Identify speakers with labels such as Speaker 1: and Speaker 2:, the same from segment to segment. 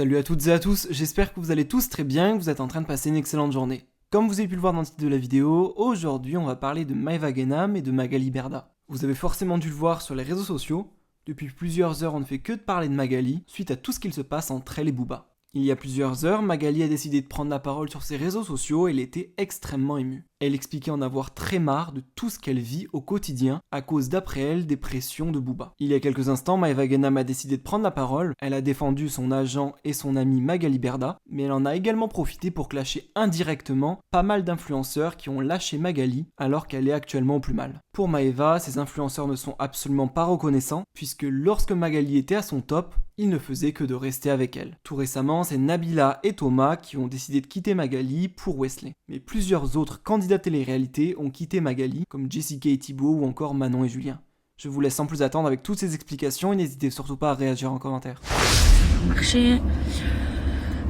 Speaker 1: Salut à toutes et à tous, j'espère que vous allez tous très bien et que vous êtes en train de passer une excellente journée. Comme vous avez pu le voir dans le titre de la vidéo, aujourd'hui on va parler de Maeva Genam et de Magali Berda. Vous avez forcément dû le voir sur les réseaux sociaux, depuis plusieurs heures on ne fait que de parler de Magali, suite à tout ce qu'il se passe entre elle et Booba. Il y a plusieurs heures, Magali a décidé de prendre la parole sur ses réseaux sociaux et elle était extrêmement émue. Elle expliquait en avoir très marre de tout ce qu'elle vit au quotidien à cause d'après elle des pressions de Booba. Il y a quelques instants, Maeva Genam a décidé de prendre la parole, elle a défendu son agent et son amie Magali Berda, mais elle en a également profité pour clasher indirectement pas mal d'influenceurs qui ont lâché Magali alors qu'elle est actuellement au plus mal. Pour Maeva, ces influenceurs ne sont absolument pas reconnaissants puisque lorsque Magali était à son top, il ne faisait que de rester avec elle. Tout récemment, c'est Nabila et Thomas qui ont décidé de quitter Magali pour Wesley. Mais plusieurs autres candidats télé-réalité ont quitté Magali, comme Jessica et Thibaut ou encore Manon et Julien. Je vous laisse sans plus attendre avec toutes ces explications et n'hésitez surtout pas à réagir en commentaire.
Speaker 2: Marché.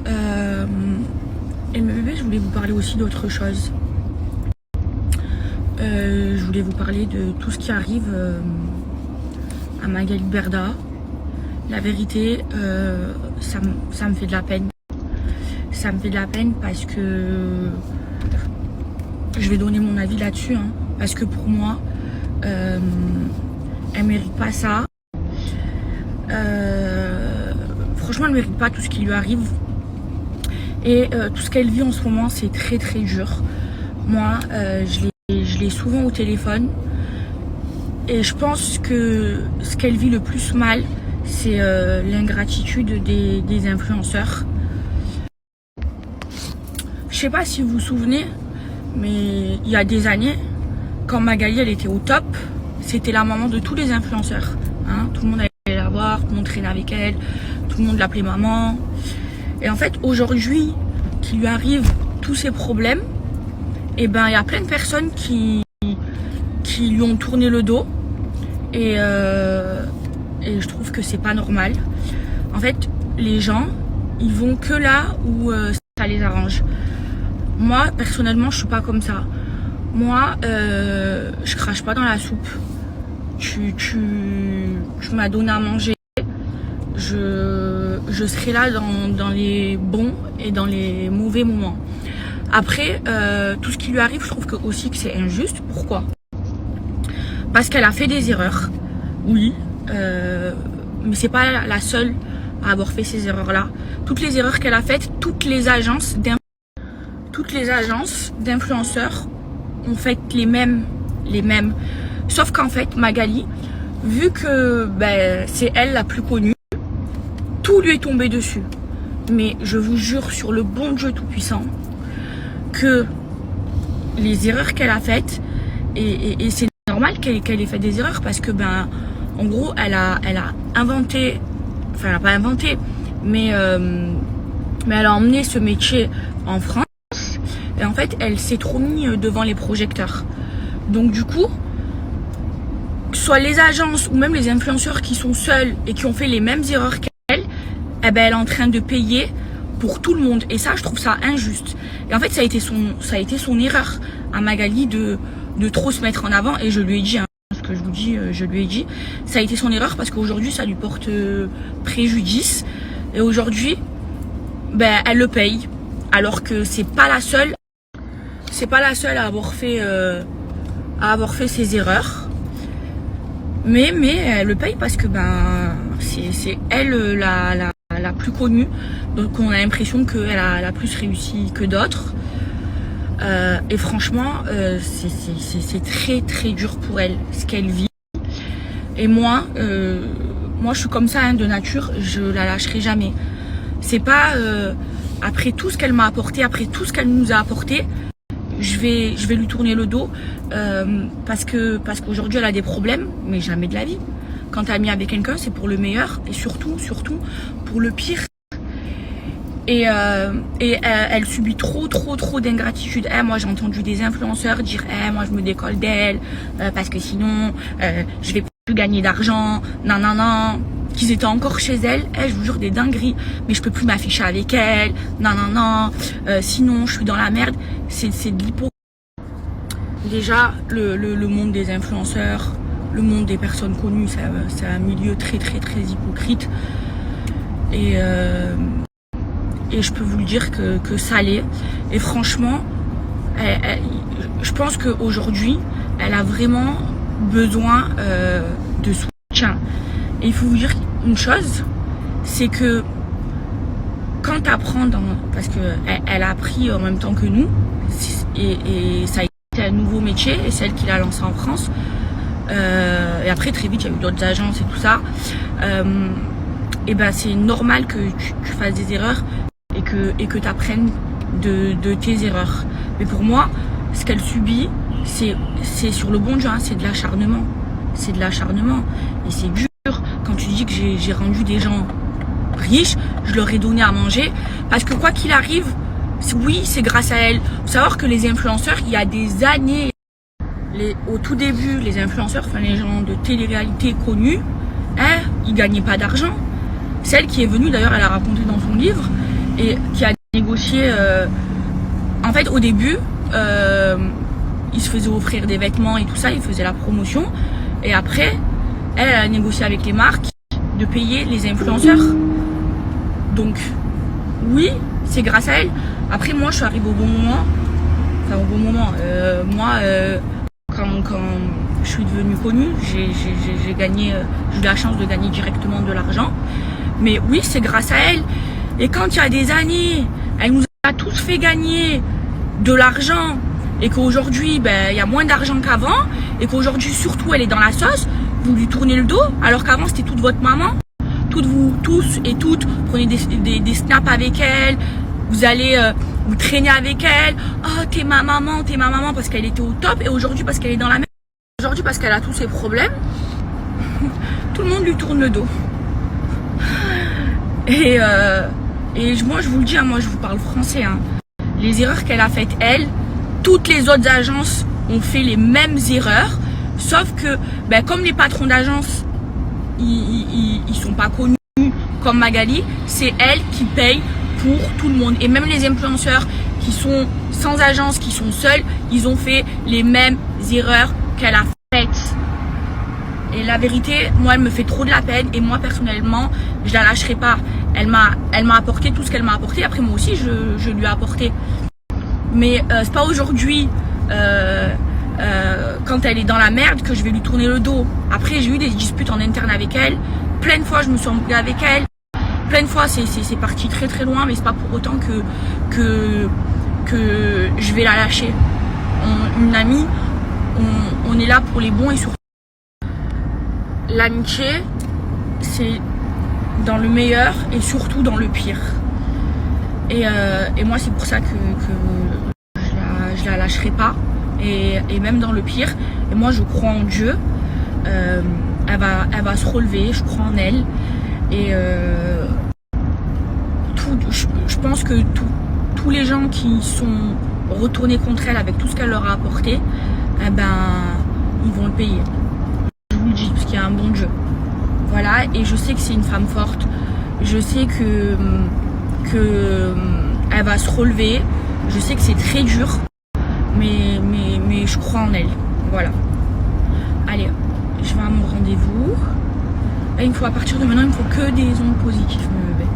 Speaker 2: Et mes bébés, je voulais vous parler aussi d'autre chose. Je voulais vous parler de tout ce qui arrive à Magali Berda. La vérité, ça me fait de la peine. Ça me fait de la peine parce que je vais donner mon avis là-dessus. Parce que pour moi, elle mérite pas ça. Franchement, elle mérite pas tout ce qui lui arrive. Et tout ce qu'elle vit en ce moment, c'est très très dur. Moi, je l'ai souvent au téléphone. Et je pense que ce qu'elle vit le plus mal, c'est l'ingratitude des influenceurs. Je sais pas si vous vous souvenez, mais il y a des années, quand Magali elle était au top, c'était la maman de tous les influenceurs. Tout le monde allait la voir, tout le monde traînait avec elle, tout le monde l'appelait maman. Et en fait, aujourd'hui, qu'il lui arrive tous ces problèmes, et ben il y a plein de personnes qui lui ont tourné le dos. Et je trouve que c'est pas normal. En fait, les gens, ils vont que là où ça les arrange. Moi, personnellement, je suis pas comme ça. Moi, je crache pas dans la soupe. Tu m'as donné à manger. Je serai là dans les bons et dans les mauvais moments. Après, tout ce qui lui arrive, je trouve aussi que c'est injuste. Pourquoi ? Parce qu'elle a fait des erreurs. Oui. Mais c'est pas la seule à avoir fait ces erreurs-là. Toutes les erreurs qu'elle a faites, toutes les agences d'influenceurs ont fait les mêmes. Sauf qu'en fait, Magali, vu que c'est elle la plus connue, tout lui est tombé dessus. Mais je vous jure sur le bon Dieu Tout-Puissant que les erreurs qu'elle a faites, et c'est normal qu'elle ait fait des erreurs parce que en gros elle a inventé, enfin elle n'a pas inventé, mais elle a emmené ce métier en France et en fait elle s'est trop mise devant les projecteurs. Donc du coup, soit les agences ou même les influenceurs qui sont seuls et qui ont fait les mêmes erreurs qu'elle, elle est en train de payer pour tout le monde et ça je trouve ça injuste. Et en fait ça a été son erreur à Magali de trop se mettre en avant et je lui ai dit ce que je vous dis, je lui ai dit, ça a été son erreur parce qu'aujourd'hui ça lui porte préjudice et aujourd'hui elle le paye alors que c'est pas la seule à avoir fait ses erreurs, mais elle le paye parce que c'est elle la plus connue, donc on a l'impression qu'elle a plus réussi que d'autres. Et franchement, c'est très très dur pour elle, ce qu'elle vit. Et moi je suis comme ça de nature, je la lâcherai jamais. C'est pas après tout ce qu'elle m'a apporté, après tout ce qu'elle nous a apporté, je vais lui tourner le dos parce qu'aujourd'hui elle a des problèmes, mais jamais de la vie. Quand elle est amie avec quelqu'un, c'est pour le meilleur et surtout pour le pire. Et elle subit trop d'ingratitude. Moi j'ai entendu des influenceurs dire moi je me décolle d'elle parce que sinon je vais plus gagner d'argent, non, qu'ils étaient encore chez elle. Je vous jure des dingueries, mais je peux plus m'afficher avec elle, non, sinon je suis dans la merde. C'est de l'hypocrisie. Déjà le monde des influenceurs, le monde des personnes connues, c'est un milieu très hypocrite. Et et je peux vous le dire que ça l'est. Et franchement, je pense qu'aujourd'hui, elle a vraiment besoin de soutien. Et il faut vous dire une chose, c'est que quand tu apprends, parce qu'elle a appris en même temps que nous, et ça a été un nouveau métier, et c'est elle qui l'a lancé en France. Et après, très vite, il y a eu d'autres agences et tout ça. Et ben, c'est normal que tu fasses des erreurs et que tu apprennes de tes erreurs. Mais pour moi, ce qu'elle subit, c'est sur le bon Dieu, hein, c'est de l'acharnement. C'est de l'acharnement. Et c'est dur. Quand tu dis que j'ai rendu des gens riches, je leur ai donné à manger. Parce que quoi qu'il arrive, oui, c'est grâce à elle. Faut savoir que les influenceurs, il y a des années, au tout début, les influenceurs, enfin les gens de télé-réalité connus, hein, ils gagnaient pas d'argent. Celle qui est venue, d'ailleurs, elle a raconté dans son livre, et qui a négocié. En fait, au début, ils se faisaient offrir des vêtements et tout ça, ils faisaient la promotion. Et après, elle a négocié avec les marques de payer les influenceurs. Donc, oui, c'est grâce à elle. Après, moi, je suis arrivée au bon moment. Enfin, au bon moment. Quand je suis devenue connue, j'ai gagné, j'ai eu la chance de gagner directement de l'argent. Mais oui, c'est grâce à elle. Et quand il y a des années, elle nous a tous fait gagner de l'argent et qu'aujourd'hui, ben, il y a moins d'argent qu'avant et qu'aujourd'hui, surtout, elle est dans la sauce, vous lui tournez le dos alors qu'avant, c'était toute votre maman. Toutes vous, tous et toutes, prenez des snaps avec elle, vous allez vous traîner avec elle. Oh, t'es ma maman, parce qu'elle était au top. Et aujourd'hui, parce qu'elle est dans la merde, aujourd'hui, parce qu'elle a tous ses problèmes, tout le monde lui tourne le dos. Et moi, je vous le dis, hein, moi, je vous parle français. Hein. Les erreurs qu'elle a faites, elle, toutes les autres agences ont fait les mêmes erreurs. Sauf que, ben, comme les patrons d'agence, ils sont pas connus comme Magali, c'est elle qui paye pour tout le monde. Et même les influenceurs qui sont sans agence, qui sont seuls, ils ont fait les mêmes erreurs qu'elle a faites. Et la vérité, moi, elle me fait trop de la peine. Et moi, personnellement, je la lâcherai pas. Elle m'a apporté tout ce qu'elle m'a apporté. Après, moi aussi, je lui ai apporté. Mais c'est pas aujourd'hui, quand elle est dans la merde, que je vais lui tourner le dos. Après, j'ai eu des disputes en interne avec elle. Plein de fois, je me suis embrouillée avec elle. Plein de fois, c'est parti très très loin. Mais c'est pas pour autant que je vais la lâcher. Une amie, on est là pour les bons et surtout. L'amitié, c'est dans le meilleur et surtout dans le pire. Et moi, c'est pour ça que je la lâcherai pas. Et même dans le pire. Et moi, je crois en Dieu. Elle va se relever. Je crois en elle. Et je pense que tous les gens qui sont retournés contre elle avec tout ce qu'elle leur a apporté, eh ben, ils vont le payer. Je vous le dis, parce qu'il y a un bon Dieu. Voilà, et je sais que c'est une femme forte. Je sais que elle va se relever. Je sais que c'est très dur, mais je crois en elle. Voilà. Allez, je vais à mon rendez-vous. Là, à partir de maintenant, il me faut que des ondes positives, me bébé.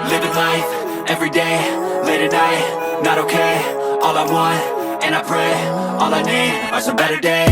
Speaker 3: Living life, every day, late at night, not okay. All I want, and I pray, all I need are some better days.